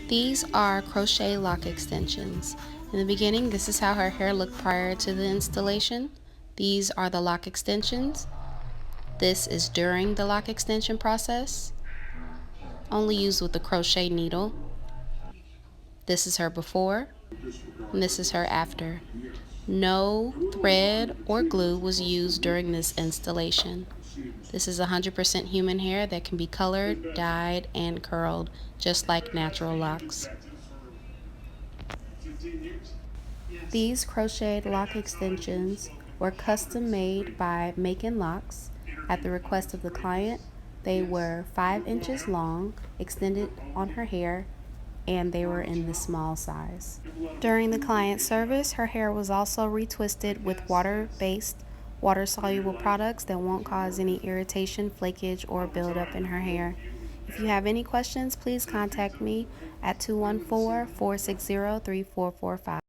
These are crochet lock extensions. In the beginning, this is how her hair looked prior to the installation. These are the lock extensions. This is during the lock extension process, only used with the crochet needle. This is her before, and this is her after. No thread or glue was used during this installation. This is 100% human hair that can be colored, dyed, and curled, just like natural locks. These crocheted lock extensions were custom made by Making Locks. At the request of the client, they were 5 inches long, extended on her hair, and they were in the small size. During the client service, her hair was also retwisted with water-based, water-soluble products that won't cause any irritation, flakage, or buildup in her hair. If you have any questions, please contact me at 214-460-3445.